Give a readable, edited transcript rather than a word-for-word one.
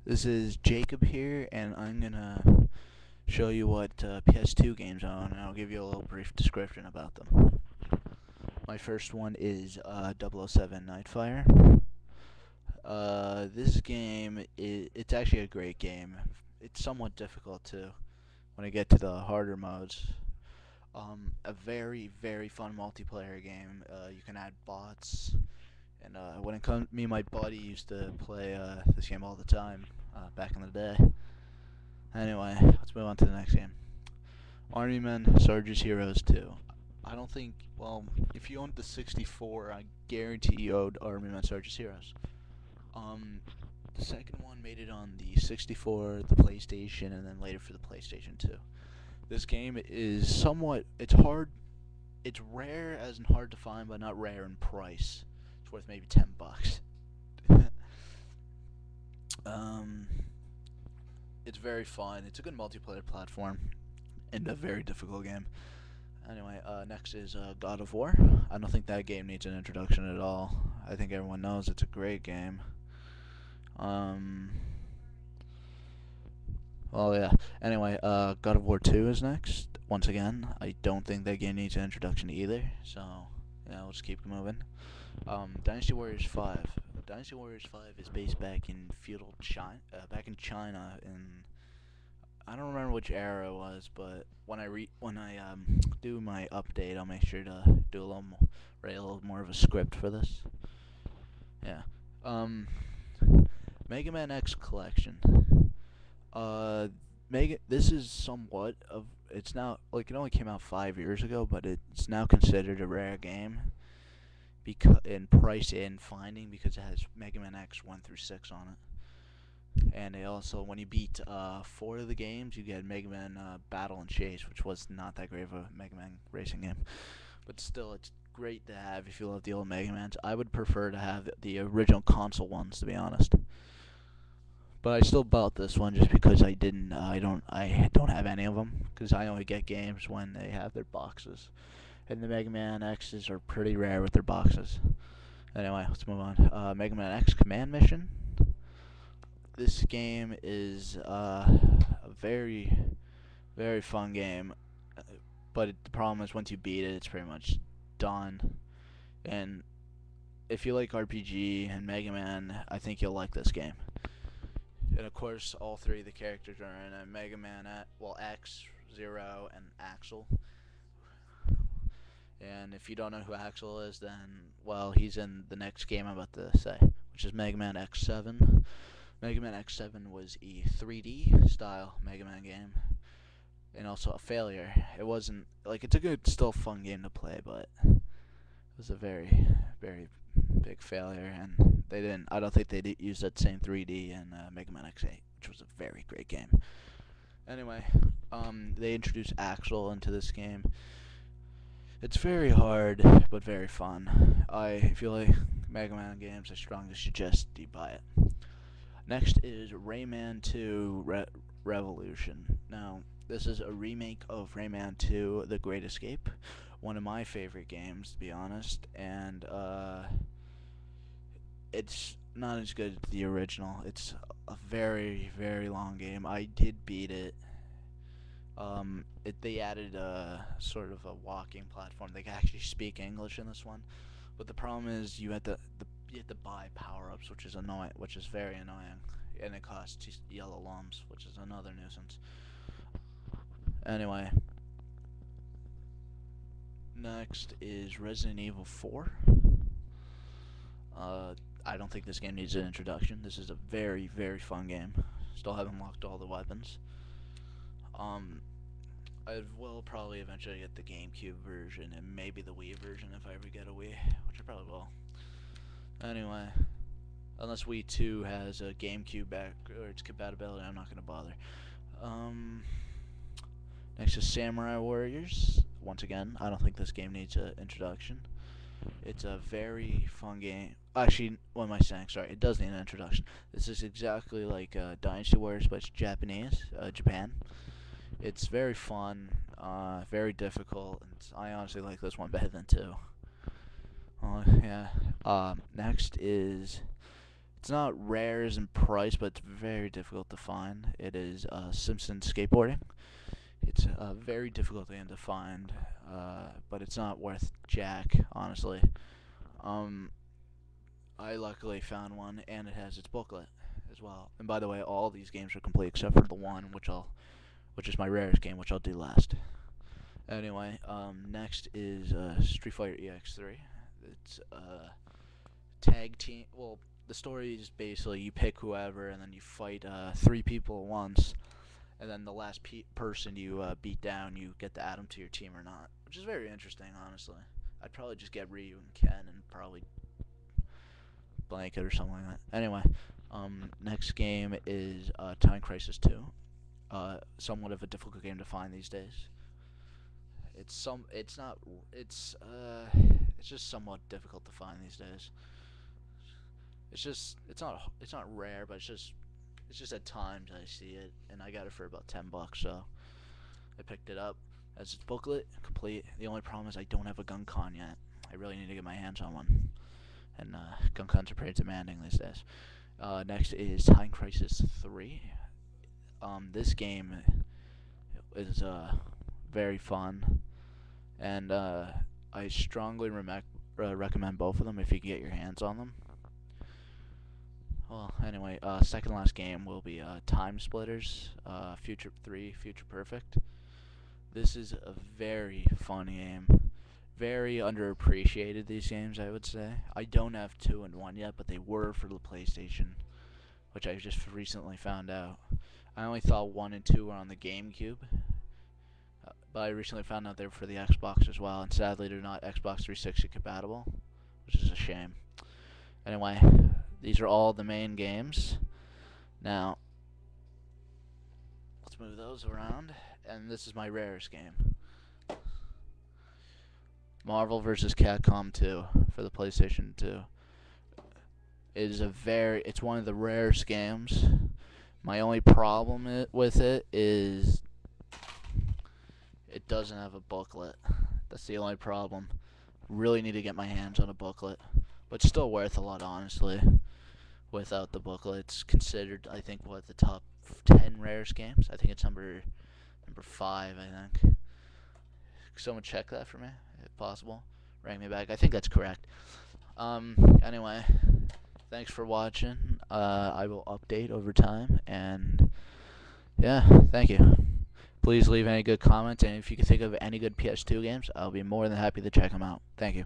This is Jacob here, and I'm gonna show you what PS2 games are, and I'll give you a little brief description about them. My first one is 007 Nightfire. This game it's actually a great game. It's somewhat difficult too when I get to the harder modes. A very fun multiplayer game. You can add bots, and when it comes, me and my buddy used to play this game all the time back in the day. Anyway, let's move on to the next game. Army Men, Sarge's Heroes 2. I don't think, well, if you owned the 64, I guarantee you owned Army Men, Sarge's Heroes. The second one made it on the 64, the PlayStation, and then later for the PlayStation 2. This game is somewhat, it's hard, it's rare as in hard to find, but not rare in price. It's worth maybe $10. um, it's very fun. It's a good multiplayer platform and a very difficult game. Anyway, next is God of War. I don't think that game needs an introduction at all. I think everyone knows it's a great game. Well, yeah. Anyway, God of War 2 is next. Once again, I don't think that game needs an introduction either. So, yeah, we'll just keep moving. Dynasty Warriors 5. Dynasty Warriors 5 is based back in feudal China, in I don't remember which era it was, but when I do my update, I'll make sure to do write a little more of a script for this. Yeah. Mega Man X Collection. This is somewhat of it's now like it only came out 5 years ago, but it's now considered a rare game because in price and finding because it has Mega Man X 1 through 6 on it. And they also, when you beat 4 of the games, you get Mega Man Battle and Chase, which was not that great of a Mega Man racing game. But still, it's great to have if you love the old Mega Mans. I would prefer to have the original console ones, to be honest. But I still bought this one just because I don't have any of them because I only get games when they have their boxes. And the Mega Man X's are pretty rare with their boxes. Anyway, let's move on. Mega Man X Command Mission. This game is a very fun game, but the problem is once you beat it, it's pretty much done. And if you like RPG and Mega Man, I think you'll like this game. And of course, all 3 of the characters are in a Mega Man, X, Zero, and Axel. And if you don't know who Axel is, then, well, he's in the next game I'm about to say, which is Mega Man X7. Mega Man X7 was a 3D style Mega Man game, and also a failure. It wasn't, like, it's a good, still fun game to play, but it was a very big failure, and I don't think they use that same 3D in Mega Man X8, which was a very great game. Anyway, they introduced Axel into this game. It's very hard, but very fun. If you like Mega Man games, I strongly suggest you buy it. Next is Rayman 2 Revolution. Now, this is a remake of Rayman 2 The Great Escape, one of my favorite games, to be honest, and it's not as good as the original. It's a very long game. I did beat it. They added a sort of a walking platform. They can actually speak English in this one, but the problem is you have to buy power-ups, which is very annoying, and it costs yellow lumps, which is another nuisance. Anyway, next is Resident Evil 4. I don't think this game needs an introduction. This is a very fun game. Still haven't unlocked all the weapons. I will probably eventually get the GameCube version and maybe the Wii version if I ever get a Wii, which I probably will. Anyway, unless Wii 2 has a GameCube back or its compatibility, I'm not gonna bother. Next is Samurai Warriors. Once again, I don't think this game needs an introduction. It's a very fun game. Actually, what am I saying? Sorry, it does need an introduction. This is exactly like Dynasty Warriors, but it's Japanese, Japan. It's very fun, very difficult, and I honestly like this one better than 2. Yeah. Next is It's not rare as in price, but it's very difficult to find. It is Simpson Skateboarding. It's a very difficult game to find, but it's not worth jack, honestly. Um, I luckily found one, and it has its booklet as well. And by the way, all these games are complete except for the one, which is my rarest game, which I'll do last. Anyway, next is Street Fighter EX3. It's tag team. Well, the story is basically you pick whoever, and then you fight 3 people at once, and then the last person you beat down, you get to add them to your team or not, which is very interesting, honestly. I'd probably just get Ryu and Ken and probably blanket or something like that. Anyway, next game is Time Crisis 2. Somewhat of a difficult game to find these days. It's just somewhat difficult to find these days. It's not rare, but it's just at times I see it, and I got it for about $10, so I picked it up. As its booklet complete. The only problem is I don't have a gun con yet. I really need to get my hands on one, and gun cons are pretty demanding these days. Next is Time Crisis 3. This game is very fun, and I strongly recommend both of them if you can get your hands on them. Well, anyway, second last game will be Time Splitters, Future Perfect. This is a very fun game. Very underappreciated, these games, I would say. I don't have 2 and 1 yet, but they were for the PlayStation, which I just recently found out. I only thought 1 and 2 were on the GameCube, but I recently found out they were for the Xbox as well, and sadly they're not Xbox 360 compatible, which is a shame. Anyway, these are all the main games. Now, let's move those around, and this is my rarest game. Marvel vs. Capcom 2 for the PlayStation 2. It's one of the rarest games. My only problem with it is it doesn't have a booklet. That's the only problem. Really need to get my hands on a booklet, but still worth a lot, honestly. Without the booklet, it's considered, I think, the top 10 rarest games. I think it's number 5. I think. Someone check that for me, if possible. Rank me back. I think that's correct. Anyway, thanks for watching. I will update over time, and yeah, thank you. Please leave any good comments, and if you can think of any good PS2 games, I'll be more than happy to check them out. Thank you.